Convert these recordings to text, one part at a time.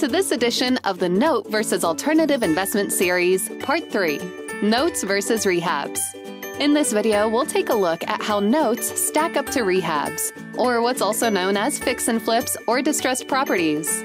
to this edition of the Note vs Alternative Investment Series, Part 3, Notes vs Rehabs. In this video, we'll take a look at how notes stack up to rehabs, or what's also known as fix and flips or distressed properties.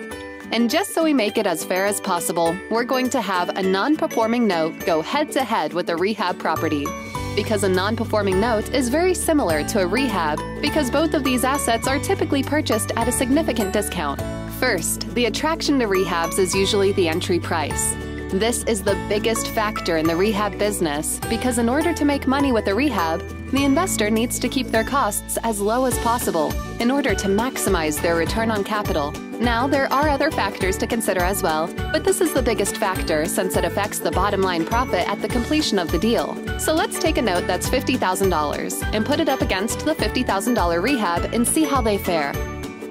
And just so we make it as fair as possible, we're going to have a non-performing note go head-to-head with a rehab property. Because a non-performing note is very similar to a rehab because both of these assets are typically purchased at a significant discount. First, the attraction to rehabs is usually the entry price. This is the biggest factor in the rehab business because in order to make money with a rehab, the investor needs to keep their costs as low as possible in order to maximize their return on capital. Now, there are other factors to consider as well, but this is the biggest factor since it affects the bottom line profit at the completion of the deal. So let's take a note that's $50,000 and put it up against the $50,000 rehab and see how they fare.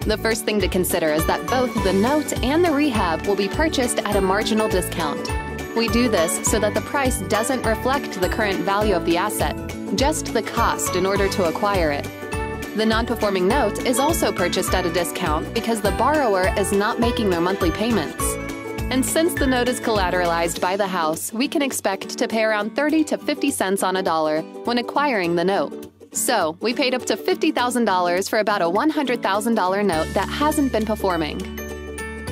The first thing to consider is that both the note and the rehab will be purchased at a marginal discount. We do this so that the price doesn't reflect the current value of the asset, just the cost in order to acquire it. The non-performing note is also purchased at a discount because the borrower is not making their monthly payments. And since the note is collateralized by the house, we can expect to pay around 30 to 50 cents on a dollar when acquiring the note. So, we paid up to $50,000 for about a $100,000 note that hasn't been performing.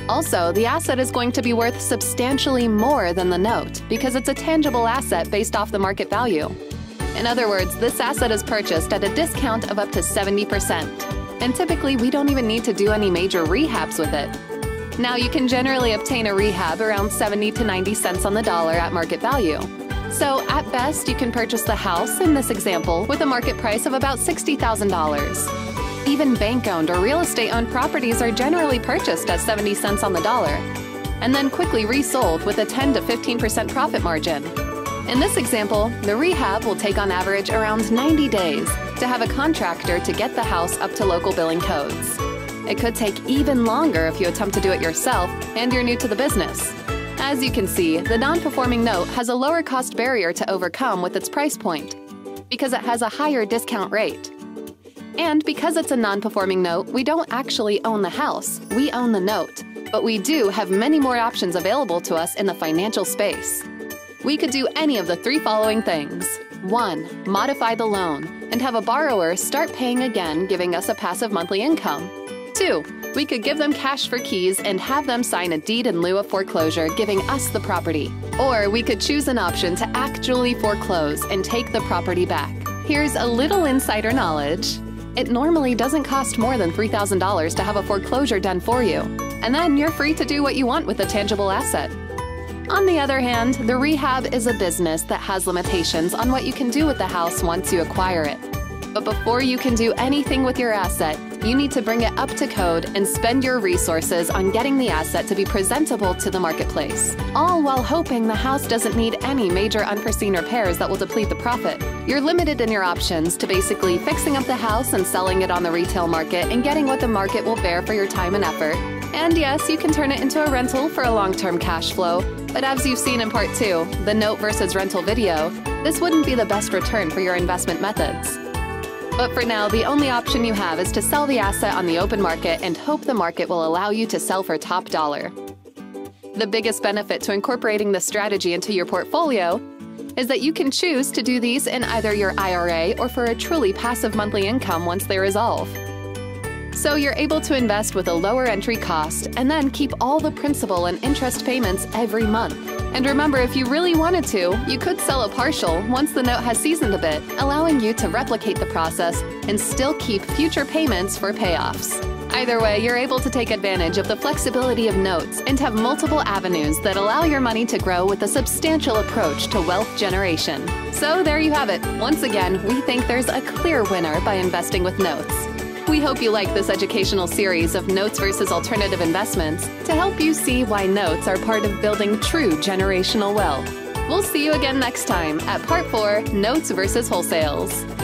Also, the asset is going to be worth substantially more than the note because it's a tangible asset based off the market value. In other words, this asset is purchased at a discount of up to 70%. And typically, we don't even need to do any major rehabs with it. Now, you can generally obtain a rehab around 70 to 90 cents on the dollar at market value. So, at best, you can purchase the house, in this example, with a market price of about $60,000. Even bank-owned or real estate-owned properties are generally purchased at 70 cents on the dollar, and then quickly resold with a 10 to 15% profit margin. In this example, the rehab will take on average around 90 days to have a contractor to get the house up to local billing codes. It could take even longer if you attempt to do it yourself and you're new to the business. As you can see, the non-performing note has a lower cost barrier to overcome with its price point because it has a higher discount rate. And because it's a non-performing note, we don't actually own the house, we own the note. But we do have many more options available to us in the financial space. We could do any of the three following things. 1. Modify the loan and have a borrower start paying again, giving us a passive monthly income. 2. We could give them cash for keys and have them sign a deed in lieu of foreclosure, giving us the property. Or we could choose an option to actually foreclose and take the property back. Here's a little insider knowledge. It normally doesn't cost more than $3,000 to have a foreclosure done for you. And then you're free to do what you want with a tangible asset. On the other hand, the rehab is a business that has limitations on what you can do with the house once you acquire it. But before you can do anything with your asset, you need to bring it up to code and spend your resources on getting the asset to be presentable to the marketplace, all while hoping the house doesn't need any major unforeseen repairs that will deplete the profit. You're limited in your options to basically fixing up the house and selling it on the retail market and getting what the market will bear for your time and effort. And yes, you can turn it into a rental for a long-term cash flow, but as you've seen in Part 2, the note versus rental video, this wouldn't be the best return for your investment methods. But for now, the only option you have is to sell the asset on the open market and hope the market will allow you to sell for top dollar. The biggest benefit to incorporating this strategy into your portfolio is that you can choose to do these in either your IRA or for a truly passive monthly income once they resolve. So you're able to invest with a lower entry cost and then keep all the principal and interest payments every month. And remember, if you really wanted to, you could sell a partial once the note has seasoned a bit, allowing you to replicate the process and still keep future payments for payoffs. Either way, you're able to take advantage of the flexibility of notes and have multiple avenues that allow your money to grow with a substantial approach to wealth generation. So there you have it. Once again, we think there's a clear winner by investing with notes. We hope you like this educational series of Notes versus Alternative Investments to help you see why notes are part of building true generational wealth. We'll see you again next time at Part 4, Notes versus Wholesales.